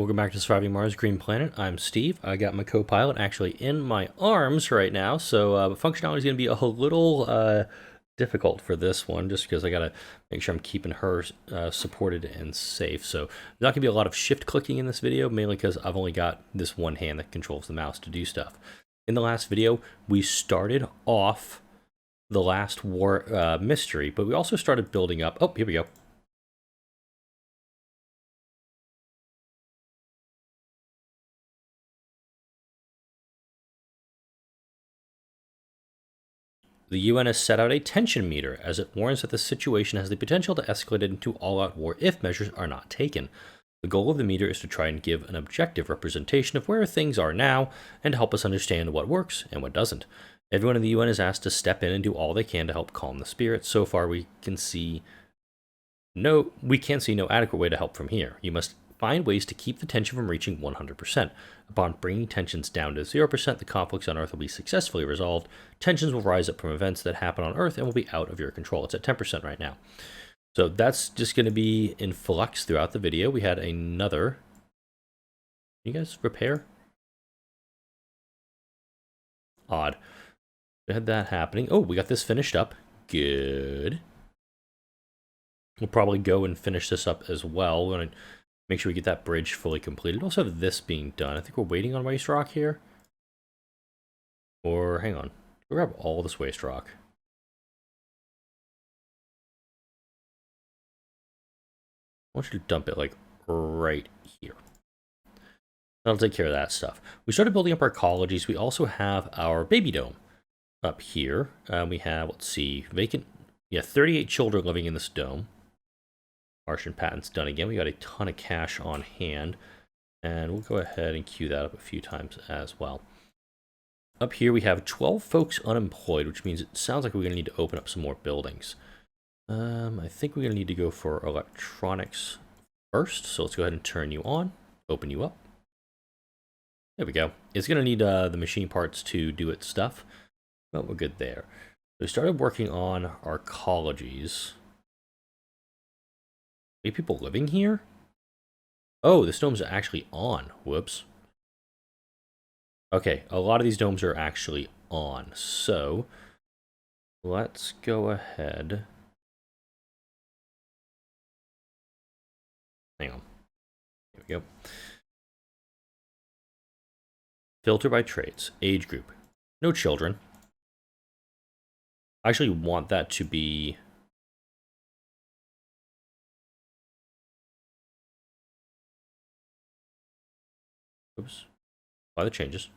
Welcome back to Surviving Mars Green Planet. I'm Steve. I got my co-pilot actually in my arms right now, so functionality is going to be a little difficult for this one, just because I got to make sure I'm keeping her supported and safe. So there's not going to be a lot of shift clicking in this video, mainly because I've only got this one hand that controls the mouse to do stuff. In the last video, we started off the last war mystery, but we also started building up. Oh, here we go. The UN has set out a tension meter as it warns that the situation has the potential to escalate into all-out war if measures are not taken. The goal of the meter is to try and give an objective representation of where things are now and help us understand what works and what doesn't. Everyone in the UN is asked to step in and do all they can to help calm the spirits. So far, we can't see no adequate way to help from here. You must find ways to keep the tension from reaching 100%. Upon bringing tensions down to 0%, the conflicts on Earth will be successfully resolved. Tensions will rise up from events that happen on Earth and will be out of your control. It's at 10% right now. So that's just going to be in flux throughout the video. We had another... Can you guys repair? Odd. We had that happening. Oh, we got this finished up. Good. We'll probably go and finish this up as well. We're going to make sure we get that bridge fully completed. Also have this being done. I think we're waiting on waste rock here. Or, hang on. We'll grab all this waste rock. I want you to dump it, like, right here. That'll take care of that stuff. We started building up our colleges. We also have our baby dome up here. We have, let's see, vacant... Yeah, 38 children living in this dome. Martian patents done again. We got a ton of cash on hand, and we'll go ahead and queue that up a few times as well. Up here we have 12 folks unemployed, which means it sounds like we're going to need to open up some more buildings. I think we're going to need to go for electronics first, so let's go ahead and turn you on, open you up. There we go. It's going to need the machine parts to do its stuff, but we're good there. We started working on our colleges. Are people living here? Oh, this dome's actually on. Whoops. Okay, a lot of these domes are actually on. So, let's go ahead. Hang on. Here we go. Filter by traits. Age group. No children. I actually want that to be... Oops. Apply the changes.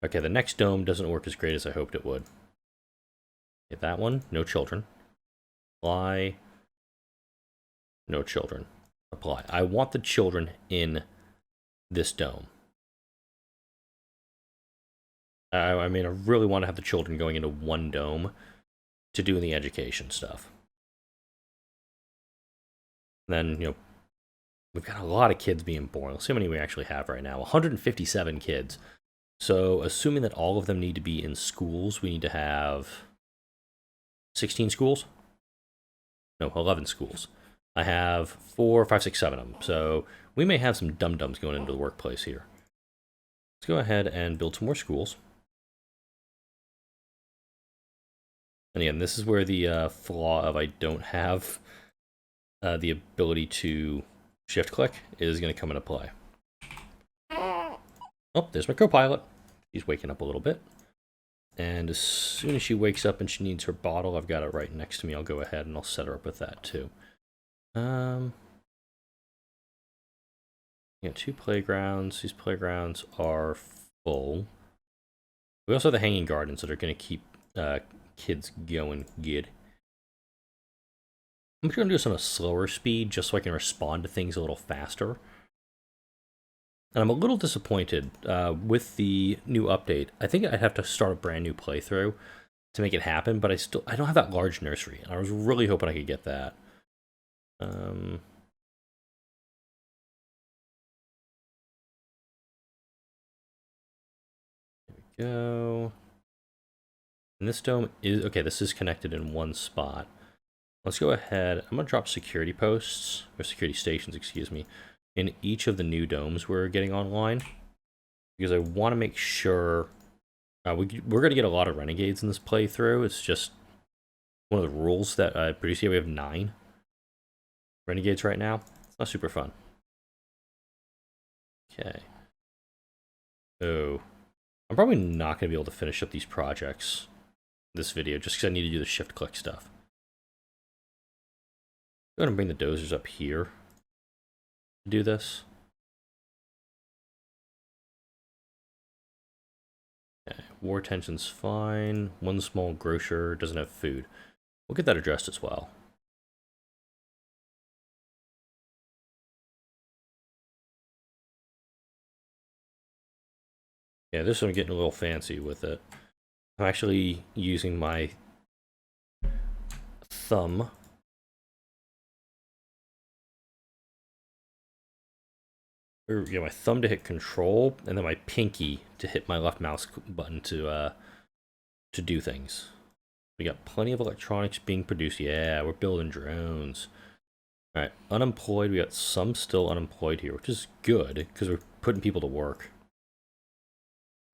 Okay, the next dome doesn't work as great as I hoped it would. Hit that one. No children. Apply. No children. Apply. I want the children in this dome. I mean, I really want to have the children going into one dome to do the education stuff. Then, you know, we've got a lot of kids being born. Let's see how many we actually have right now. 157 kids. So, assuming that all of them need to be in schools, we need to have 16 schools? No, 11 schools. I have 4, 5, 6, 7 of them. So, we may have some dum-dums going into the workplace here. Let's go ahead and build some more schools. And again, this is where the flaw of I don't have the ability to shift click is going to come into play. Oh, there's my co-pilot. She's waking up a little bit. And as soon as she wakes up and she needs her bottle, I've got it right next to me. I'll go ahead and I'll set her up with that too. Yeah, 2 playgrounds. These playgrounds are full. We also have the hanging gardens that are going to keep kids going good. I'm just going to do this on a slower speed just so I can respond to things a little faster. And I'm a little disappointed with the new update. I think I'd have to start a brand new playthrough to make it happen, but I don't have that large nursery. And I was really hoping I could get that. There we go. And this dome is... Okay, this is connected in one spot. Let's go ahead. I'm going to drop security posts, or security stations, excuse me, in each of the new domes we're getting online. Because I want to make sure... we're going to get a lot of renegades in this playthrough. It's just one of the rules that I produce here. We have 9 renegades right now. It's not super fun. Okay. Oh. I'm probably not going to be able to finish up these projects this video, just because I need to do the shift-click stuff. I'm going to bring the dozers up here to do this. Okay. War tension's fine. One small grocer doesn't have food. We'll get that addressed as well. Yeah, this one I'm getting a little fancy with it. I'm actually using my thumb. Or, yeah, my thumb to hit control, and then my pinky to hit my left mouse button to do things. We got plenty of electronics being produced. Yeah, we're building drones. Alright, unemployed. We got some still unemployed here, which is good, because we're putting people to work.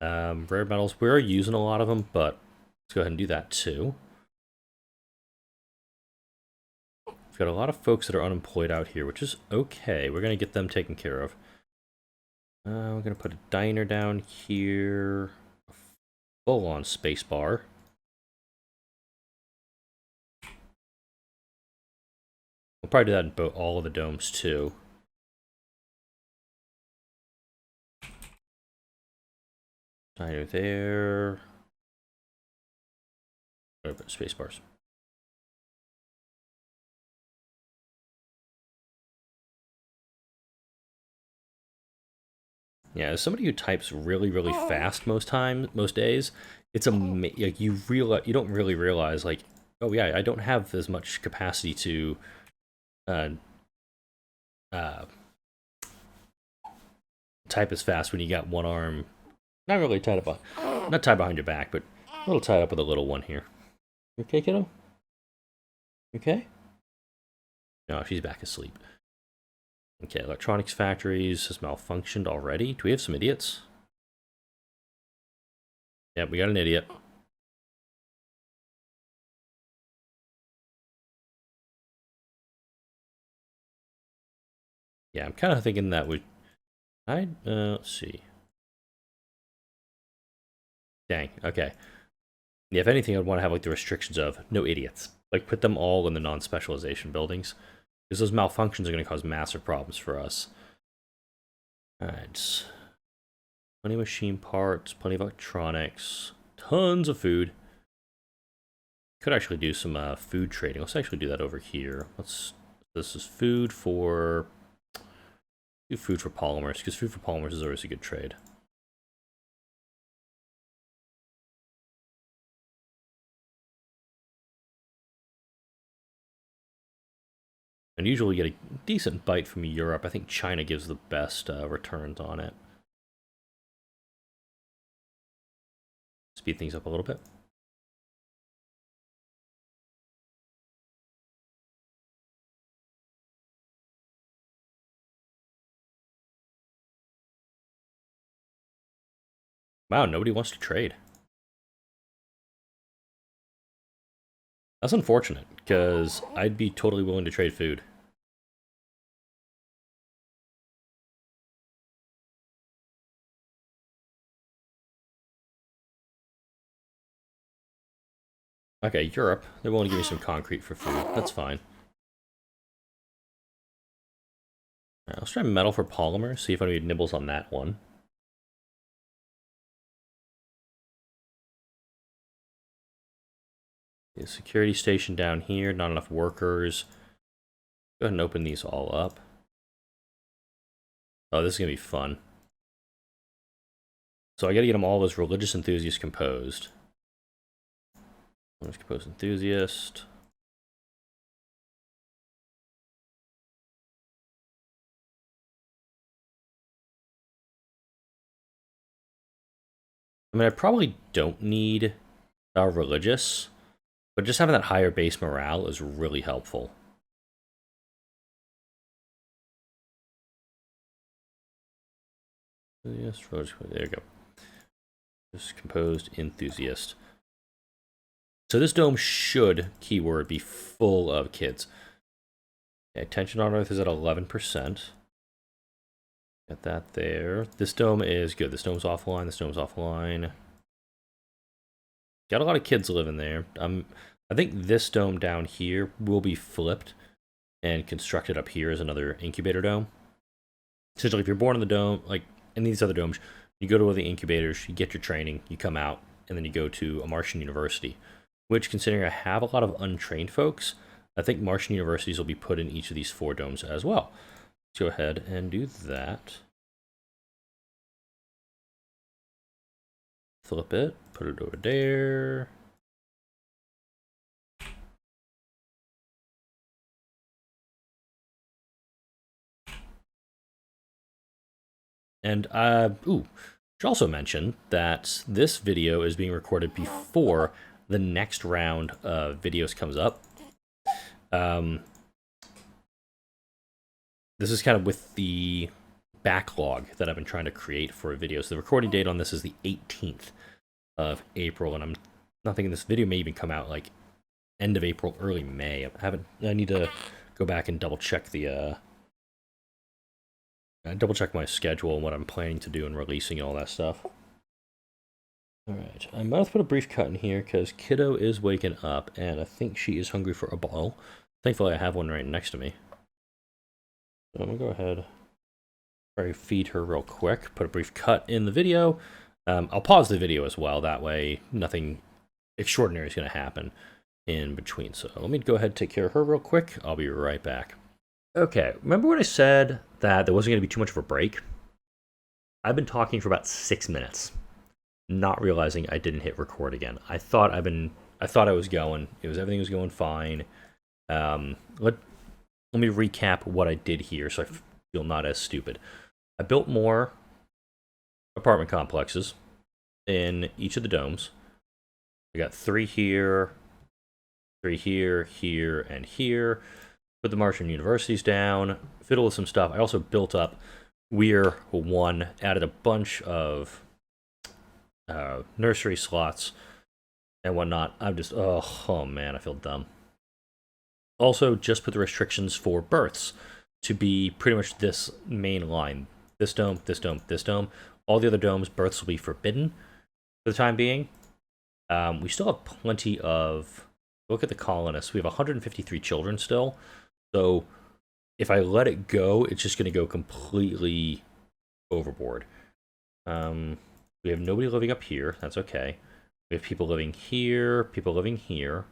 Rare metals, we're using a lot of them, but let's go ahead and do that too. We've got a lot of folks that are unemployed out here, which is okay. We're going to get them taken care of. We're going to put a diner down here. A full-on space bar. We'll probably do that in all of the domes too. Diner there. Space bars. Yeah, as somebody who types really, really fast most days, it's like you don't really realize, like, oh yeah, I don't have as much capacity to type as fast when you got one arm not really tied up, not tied behind your back, but a little tied up with a little one here. You okay, kiddo? You okay? No, she's back asleep. Okay, electronics factories has malfunctioned already. Do we have some idiots? Yeah, we got an idiot. Yeah, I'm kind of thinking that would... let's see. Dang, okay. Yeah, if anything, I'd want to have, like, the restrictions of no idiots. Like, put them all in the non-specialization buildings. Because those malfunctions are going to cause massive problems for us. Alright. Plenty of machine parts, plenty of electronics, tons of food. Could actually do some food trading. Let's actually do that over here. This is food for... do food for polymers, because food for polymers is always a good trade. And usually get a decent bite from Europe. I think China gives the best returns on it. Speed things up a little bit. Wow, nobody wants to trade. That's unfortunate, because I'd be totally willing to trade food. Okay, Europe. They're willing to give me some concrete for food. That's fine. Alright, let's try metal for polymer, see if anybody nibbles on that one. The security station down here, not enough workers. Go ahead and open these all up. Oh, this is going to be fun. So I got to get them all those religious enthusiasts composed. Religious composed enthusiast. I mean, I probably don't need religious, But just having that higher base morale is really helpful. Yes, there you go. Just composed enthusiast. So this dome should, keyword, be full of kids. Okay, tension on Earth is at 11%. Got that there. This dome is good. This dome's offline. This dome's offline. Got a lot of kids living there. I think this dome down here will be flipped and constructed up here as another incubator dome. Essentially, if you're born in the dome, like in these other domes, you go to one of the incubators, you get your training, you come out, and then you go to a Martian university. Which, considering I have a lot of untrained folks, I think Martian universities will be put in each of these 4 domes as well. Let's go ahead and do that. Flip it, put it over there. And, should also mention that this video is being recorded before the next round of videos comes up. This is kind of with the backlog that I've been trying to create for videos. The recording date on this is the 18th of April, and I'm not thinking this video may even come out like end of April, early May. I need to go back and double check the double check my schedule and what I'm planning to do and releasing and all that stuff. Alright, I might have to put a brief cut in here because Kiddo is waking up and I think she is hungry for a bottle. Thankfully I have one right next to me. So I'm going to go ahead, try to feed her real quick, put a brief cut in the video. I'll pause the video as well, that way nothing extraordinary is going to happen in between. So let me go ahead and take care of her real quick. I'll be right back. Okay, remember when I said that there wasn't going to be too much of a break? I've been talking for about 6 minutes, not realizing I didn't hit record again. I thought I was going. Everything was going fine. Let me recap what I did here so I feel not as stupid. I built more apartment complexes in each of the domes. I got 3 here, 3 here, here, and here. Put the Martian universities down, fiddle with some stuff. I also built up Weir 1, added a bunch of nursery slots and whatnot. I'm just, oh man, I feel dumb. Also, just put the restrictions for births to be pretty much this main line. This dome, this dome, this dome. All the other domes, births will be forbidden for the time being. We still have plenty of... Look at the colonists. We have 153 children still. So if I let it go, it's just going to go completely overboard. We have nobody living up here. That's okay. We have people living here, people living here.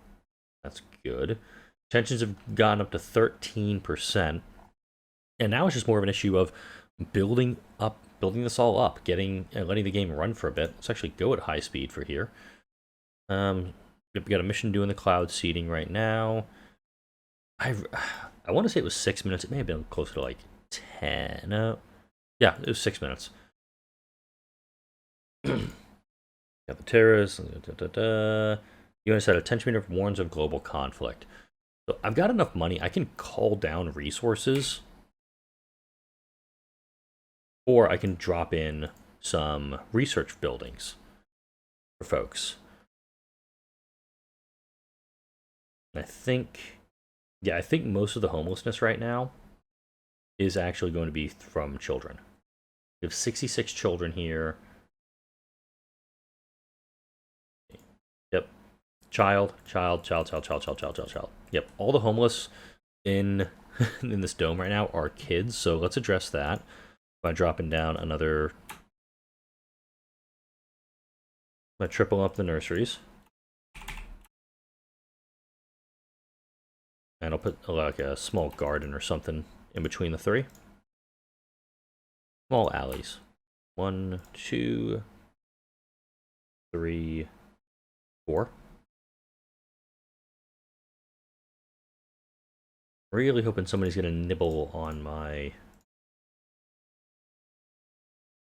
That's good. Tensions have gone up to 13%. And now it's just more of an issue of building this all up, letting the game run for a bit. Let's actually go at high speed for here. We've got a mission doing the cloud seeding right now. I want to say it was 6 minutes. It may have been closer to like 10. Yeah, it was 6 minutes. Got the terrorists. UN said a tension meter warns of global conflict. So I've got enough money. I can call down resources. Or I can drop in some research buildings for folks. I think most of the homelessness right now is actually going to be from children. We have 66 children here. Yep. Child. Yep. All the homeless in in this dome right now are kids, so let's address that by dropping down another... by tripling up the nurseries. And I'll put like a small garden or something in between the 3. Small alleys. 1, 2, 3, 4. Really hoping somebody's going to nibble on my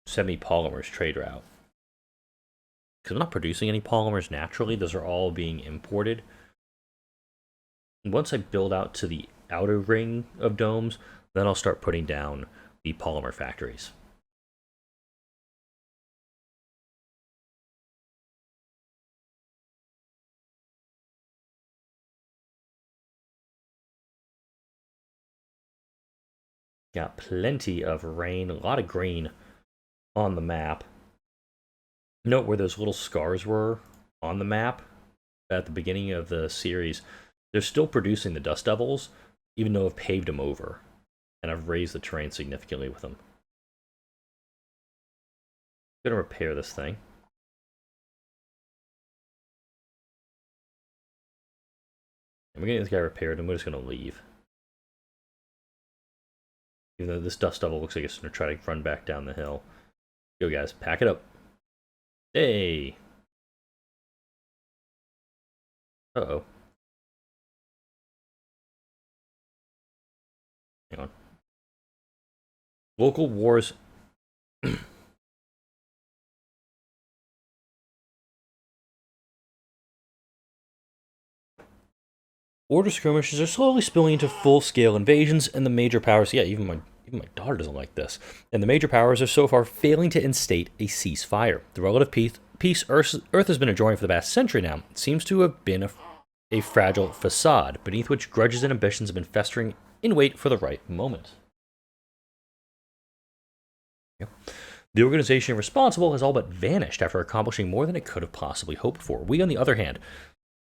semi-polymers trade route. Because I'm not producing any polymers naturally. Those are all being imported once I build out to the outer ring of domes, then I'll start putting down the polymer factories. Got plenty of rain, a lot of green on the map. Note where those little scars were on the map at the beginning of the series. They're still producing the dust devils, even though I've paved them over. And I've raised the terrain significantly with them. I'm gonna repair this thing. And we're getting this guy repaired, and we're just gonna leave. Even though this dust devil looks like it's gonna try to run back down the hill. Go guys, pack it up. Hey! Uh-oh. Hang on. Local wars. Border skirmishes are slowly spilling into full-scale invasions, and the major powers... Yeah, even my daughter doesn't like this. And the major powers are so far failing to instate a ceasefire. The relative peace Earth has been enjoying for the past century now seems to have been a fragile facade, beneath which grudges and ambitions have been festering in wait for the right moment. Yep. The organization responsible has all but vanished after accomplishing more than it could have possibly hoped for. We, on the other hand,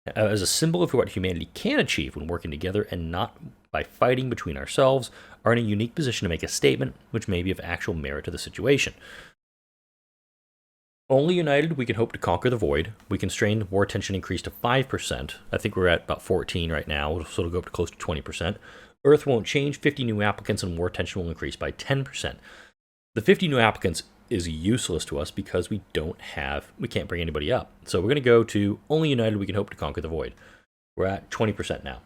as a symbol of what humanity can achieve when working together and not by fighting between ourselves, are in a unique position to make a statement which may be of actual merit to the situation. Only united, we can hope to conquer the void. We constrain war tension increase to 5%. I think we're at about 14 right now, so it'll go up to close to 20%. Earth won't change. 50 new applicants and war tension will increase by 10%. The 50 new applicants is useless to us because we can't bring anybody up. So we're going to go to only united we can hope to conquer the void. We're at 20% now.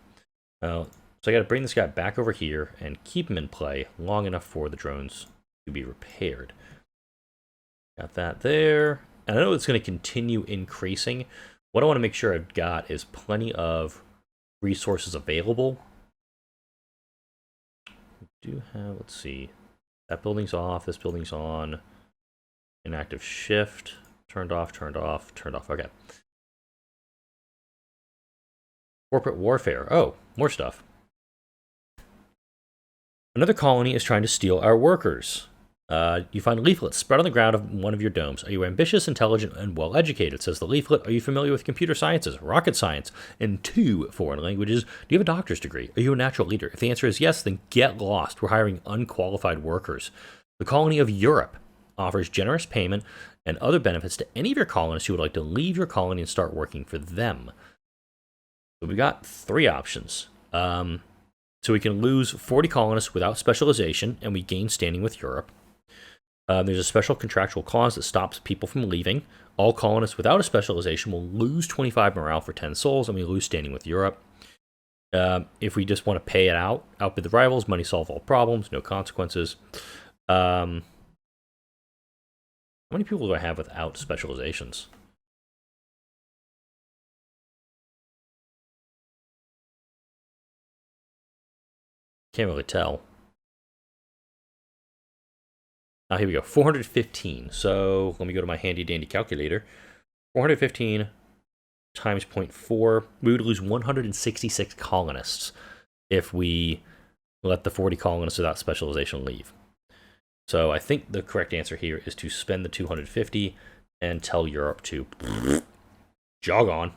So I got to bring this guy back over here and keep him in play long enough for the drones to be repaired. Got that there. And I know it's going to continue increasing. What I want to make sure I've got is plenty of resources available. We do have, let's see. That building's off, this building's on. Inactive shift. Turned off, turned off, turned off. Okay. Corporate warfare. Oh, more stuff. Another colony is trying to steal our workers. You find leaflets spread on the ground of one of your domes. Are you ambitious, intelligent, and well-educated? Says the leaflet. Are you familiar with computer sciences, rocket science, and 2 foreign languages? Do you have a doctor's degree? Are you a natural leader? If the answer is yes, then get lost. We're hiring unqualified workers. The colony of Europe offers generous payment and other benefits to any of your colonists who would like to leave your colony and start working for them. So we've got 3 options. So we can lose 40 colonists without specialization, and we gain standing with Europe. There's a special contractual clause that stops people from leaving. All colonists without a specialization will lose 25 morale for 10 souls, and we lose standing with Europe. If we just want to pay it outbid the rivals, money solve all problems, no consequences. How many people do I have without specializations? Can't really tell. Here we go, 415. So let me go to my handy dandy calculator. 415 times 0.4. We would lose 166 colonists if we let the 40 colonists without specialization leave. So I think the correct answer here is to spend the 250 and tell Europe to jog on.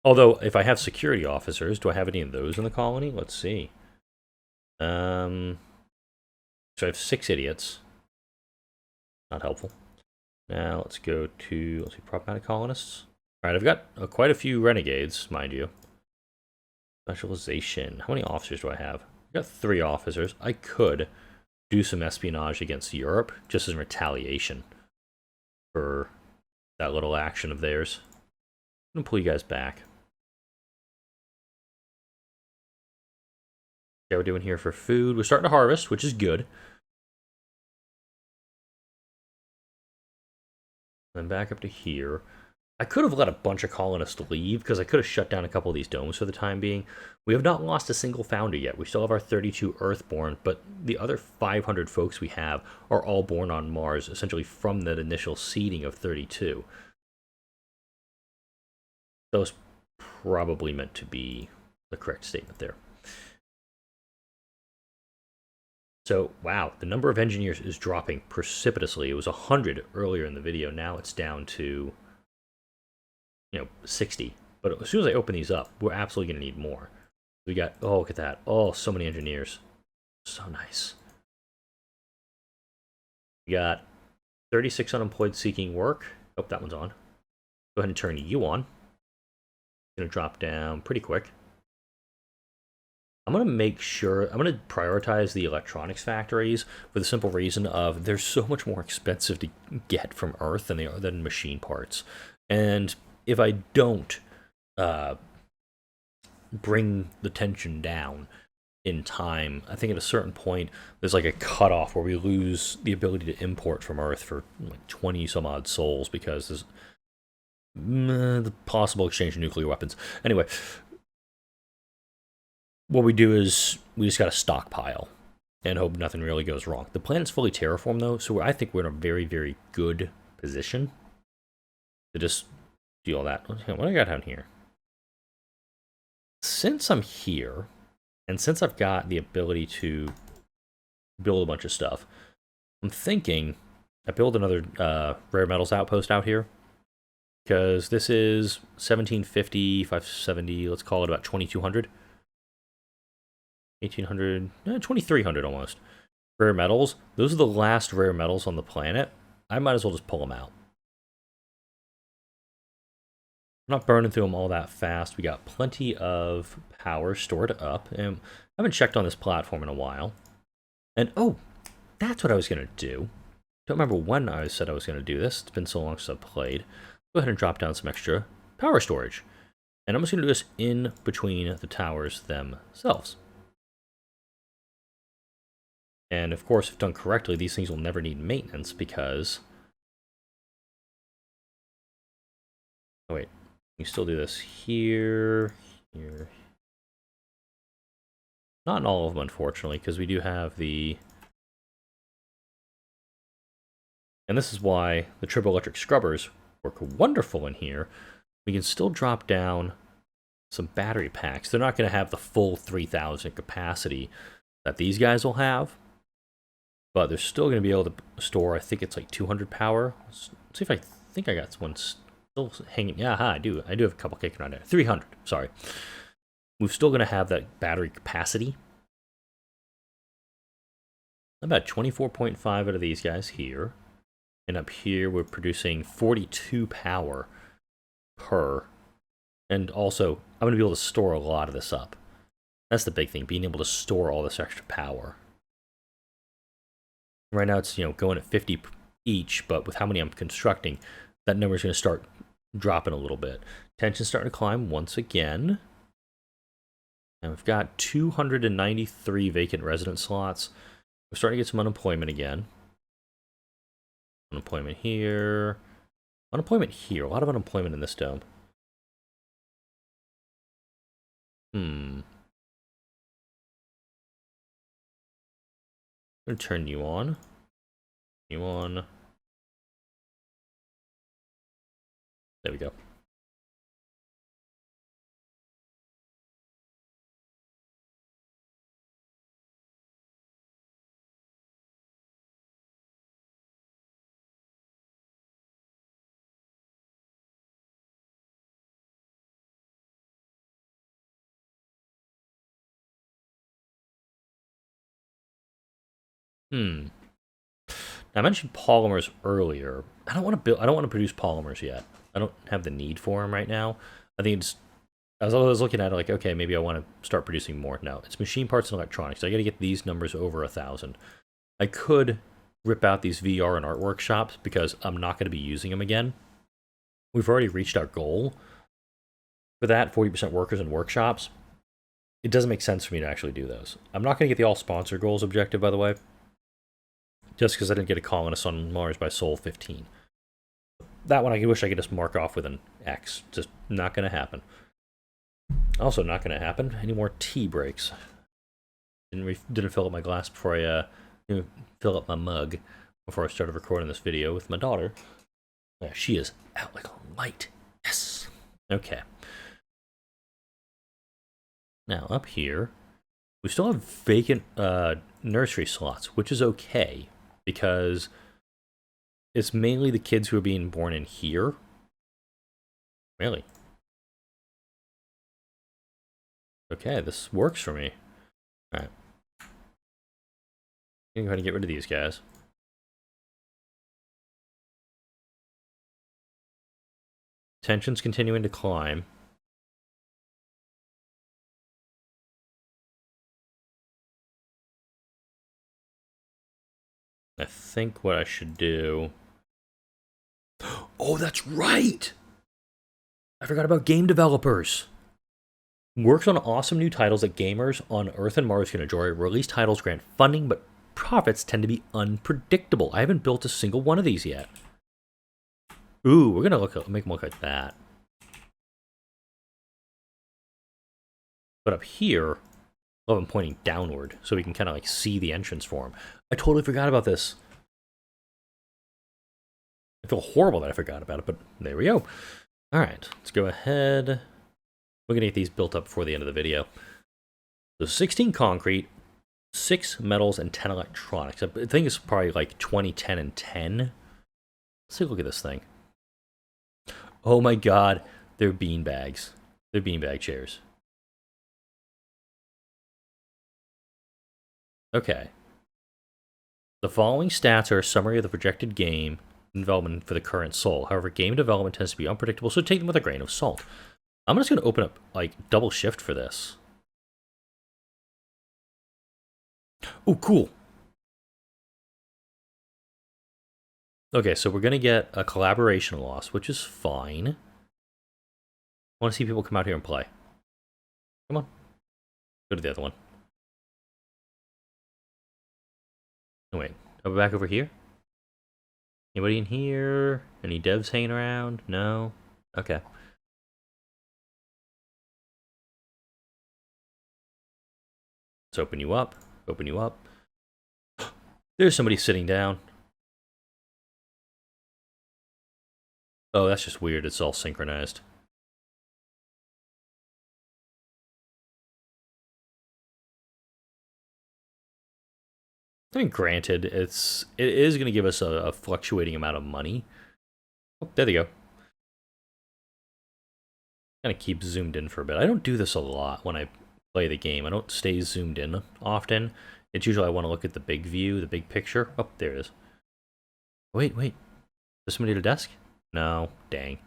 Although, if I have security officers, do I have any of those in the colony? Let's see. So I have 6 idiots. Not helpful. Now let's go to, let's see, problematic colonists. All right, I've got quite a few renegades, mind you. Specialization. How many officers do I have? I've got 3 officers. I could do some espionage against Europe, just as retaliation for that little action of theirs. I'm going to pull you guys back. Okay, we're doing here for food. We're starting to harvest, which is good. Then back up to here. I could have let a bunch of colonists leave, because I could have shut down a couple of these domes for the time being. We have not lost a single founder yet. We still have our 32 Earthborn, but the other 500 folks we have are all born on Mars, essentially from that initial seeding of 32. That was probably meant to be the correct statement there. So, wow, the number of engineers is dropping precipitously. It was 100 earlier in the video. Now it's down to, 60. But as soon as I open these up, we're absolutely going to need more. We got, oh, look at that. Oh, so many engineers. So nice. We got 36 unemployed seeking work. Oh, that one's on. Go ahead and turn you on. Going to drop down pretty quick. I'm going to make sure, I'm going to prioritize the electronics factories for the simple reason of they're so much more expensive to get from Earth than they are than machine parts. And if I don't bring the tension down in time, I think at a certain point there's like a cutoff where we lose the ability to import from Earth for like 20 some odd souls because there's the possible exchange of nuclear weapons. Anyway, what we do is we just got to stockpile and hope nothing really goes wrong. The planet's fully terraformed though, so I think we're in a very, very good position to just do all that. What do I got down here? Since I'm here, and since I've got the ability to build a bunch of stuff, I'm thinking I build another rare metals outpost out here. Because this is 1750, 570, let's call it about 2200. 1800, 2300 almost. Rare metals. Those are the last rare metals on the planet. I might as well just pull them out. I'm not burning through them all that fast. We got plenty of power stored up. And I haven't checked on this platform in a while. And oh, that's what I was going to do. Don't remember when I said I was going to do this. It's been so long since I've played. Go ahead and drop down some extra power storage. And I'm just going to do this in between the towers themselves. And of course, if done correctly, these things will never need maintenance because... Oh wait, you still do this here, here. Not in all of them, unfortunately, because we do have the... And this is why the triboelectric scrubbers work wonderful in here. We can still drop down some battery packs. They're not going to have the full 3,000 capacity that these guys will have, but they're still going to be able to store, I think it's like 200 power. Let's see if I think I got one still hanging. Yeah, I do. I do have a couple kicking around there. 300, sorry. We're still going to have that battery capacity. About 24.5 out of these guys here. And up here, we're producing 42 power per. And also, I'm going to be able to store a lot of this up. That's the big thing, being able to store all this extra power. Right now, it's going at 50 each, but with how many I'm constructing, that number is going to start dropping a little bit. Tension's starting to climb once again. And we've got 293 vacant resident slots. We're starting to get some unemployment again. Unemployment here. Unemployment here. A lot of unemployment in this dome. I'm going to turn you on. You on. There we go. I mentioned polymers earlier. I don't want to produce polymers yet. I don't have the need for them right now. I think it's, as I was looking at it, like, okay, maybe I want to start producing more. No, it's machine parts and electronics. I got to get these numbers over 1,000. I could rip out these VR and art workshops because I'm not going to be using them again. We've already reached our goal for that, 40% workers and workshops. It doesn't make sense for me to actually do those. I'm not going to get the all sponsor goals objective, by the way, just because I didn't get a colonist on Mars by Sol 15. that one I wish I could just mark off with an X. Just not going to happen. Also not going to happen. Any more tea breaks? Didn't fill up my glass before I fill up my mug before I started recording this video with my daughter. Yeah, she is out like a light. Yes. Okay. Now up here, we still have vacant nursery slots, which is okay because it's mainly the kids who are being born in here. Really? Okay, this works for me. All right. I'm going to go ahead and get rid of these guys. Tension's continuing to climb. I think what I should do... Oh, that's right! I forgot about game developers. Works on awesome new titles that gamers on Earth and Mars can enjoy. Release titles grant funding, but profits tend to be unpredictable. I haven't built a single one of these yet. Ooh, we're gonna make them look like that. But up here, I love them pointing downward, so we can kind of like see the entrance for them. I totally forgot about this. I feel horrible that I forgot about it, but there we go. All right, let's go ahead. We're gonna get these built up before the end of the video. So 16 concrete, 6 metals, and 10 electronics. I think it's probably like 20, 10, and 10. Let's take a look at this thing. Oh my god, they're beanbags. They're beanbag chairs. Okay. The following stats are a summary of the projected game development for the current Sol. However, game development tends to be unpredictable, so take them with a grain of salt. I'm just going to open up, like, double shift for this. Oh, cool. Okay, so we're going to get a collaboration loss, which is fine. I want to see people come out here and play. Come on. Go to the other one. Oh, wait. Are we back over here? Anybody in here? Any devs hanging around? No? Okay. Let's open you up. Open you up. There's somebody sitting down. Oh, that's just weird. It's all synchronized. I mean, granted, it is going to give us a fluctuating amount of money. Oh, there they go. Kind of keep zoomed in for a bit. I don't do this a lot when I play the game. I don't stay zoomed in often. It's usually I want to look at the big view, the big picture. Oh, there it is. Wait. Is somebody at a desk? No. Dang.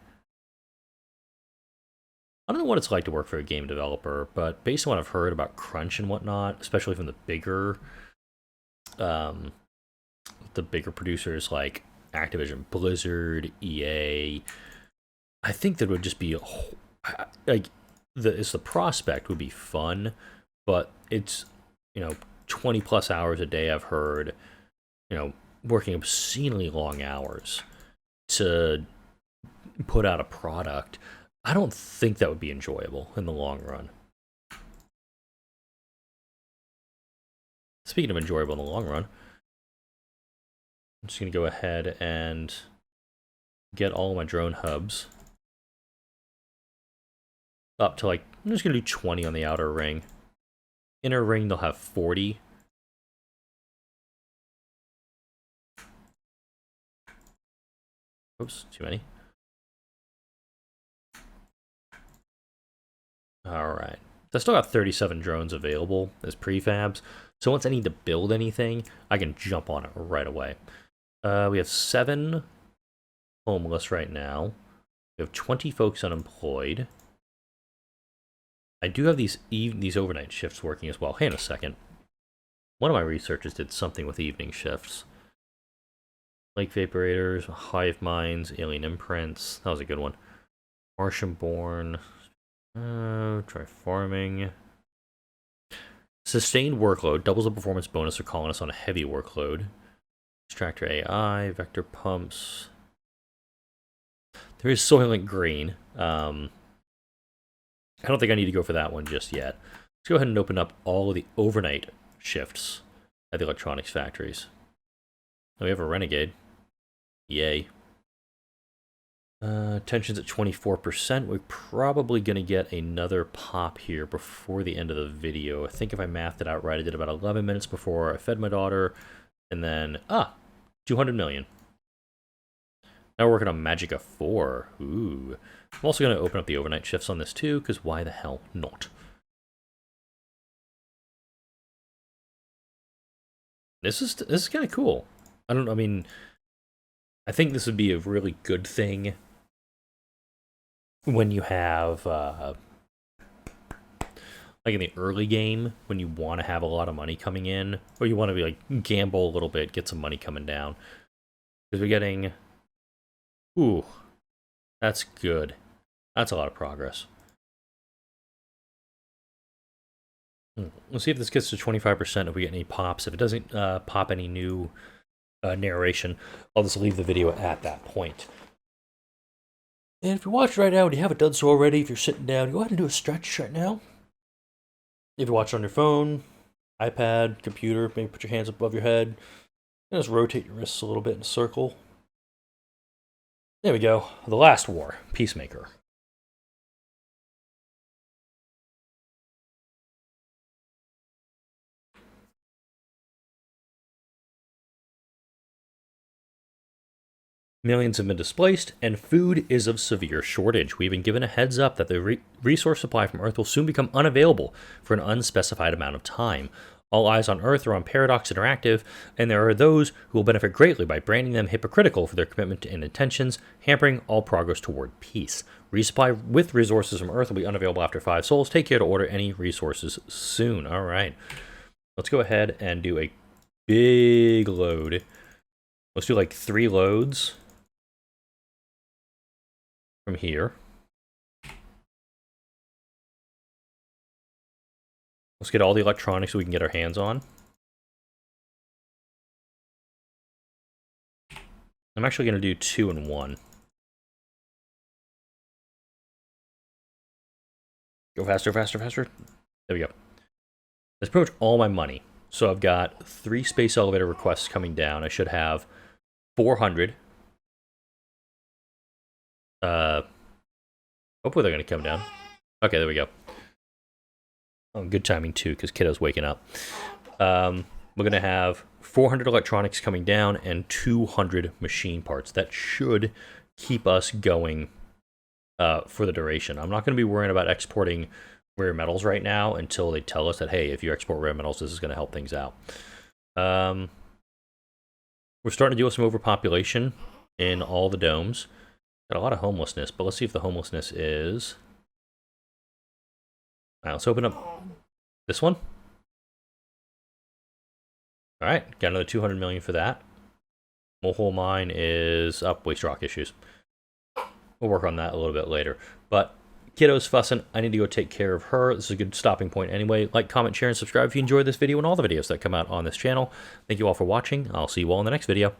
I don't know what it's like to work for a game developer, but based on what I've heard about crunch and whatnot, especially from the bigger producers like Activision Blizzard, EA, I think that would just be like the prospect would be fun, but it's 20 plus hours a day. I've heard, working obscenely long hours to put out a product. I don't think that would be enjoyable in the long run. Speaking of enjoyable in the long run, I'm just going to go ahead and get all my drone hubs up to, like, I'm just going to do 20 on the outer ring. Inner ring, they'll have 40. Oops, too many. Alright. I still got 37 drones available as prefabs, so once I need to build anything, I can jump on it right away. We have 7 homeless right now. We have 20 folks unemployed. I do have these overnight shifts working as well. Hang on a second. One of my researchers did something with evening shifts. Lake vaporators, hive minds, alien imprints. That was a good one. Martian-born. Try farming. Sustained workload doubles the performance bonus for colonists on a heavy workload. Extractor AI, vector pumps. There is Soylent Green. I don't think I need to go for that one just yet. Let's go ahead and open up all of the overnight shifts at the electronics factories. Oh, we have a renegade. Yay. Tension's at 24%. We're probably going to get another pop here before the end of the video. I think if I mathed it out right, I did about 11 minutes before I fed my daughter. And then, 200 million. Now we're working on Magica 4. Ooh. I'm also going to open up the overnight shifts on this too, because why the hell not? This is kind of cool. I think this would be a really good thing when you have, like in the early game, when you want to have a lot of money coming in, or you want to be like, gamble a little bit, get some money coming down. Because we're getting, ooh, that's good. That's a lot of progress. Let's see if this gets to 25% if we get any pops. If it doesn't pop any new narration, I'll just leave the video at that point. And if you're watching right now and you haven't done so already, if you're sitting down, go ahead and do a stretch right now. If you're watching on your phone, iPad, computer, maybe put your hands above your head. And just rotate your wrists a little bit in a circle. There we go. The Last War, Peacemaker. Millions have been displaced, and food is of severe shortage. We've been given a heads up that the resource supply from Earth will soon become unavailable for an unspecified amount of time. All eyes on Earth are on Paradox Interactive, and there are those who will benefit greatly by branding them hypocritical for their commitment and intentions, hampering all progress toward peace. Resupply with resources from Earth will be unavailable after 5 souls. Take care to order any resources soon. All right. Let's go ahead and do a big load. Let's do like 3 loads from here. Let's get all the electronics so we can get our hands on. I'm actually going to do 2 and 1. Go faster, faster, faster. There we go. That's pretty much all my money. So I've got 3 space elevator requests coming down. I should have 400. Hopefully they're going to come down. Okay, there we go. Oh, good timing too, because kiddo's waking up. We're going to have 400 electronics coming down and 200 machine parts. That should keep us going for the duration. I'm not going to be worrying about exporting rare metals right now until they tell us that, hey, if you export rare metals, this is going to help things out. We're starting to deal with some overpopulation in all the domes. Got a lot of homelessness, but let's see if the homelessness is... All right, let's open up this one. All right, got another 200 million for that. Mole mine is up, waste rock issues. We'll work on that a little bit later. But kiddo's fussing. I need to go take care of her. This is a good stopping point anyway. Like, comment, share, and subscribe if you enjoyed this video and all the videos that come out on this channel. Thank you all for watching. I'll see you all in the next video.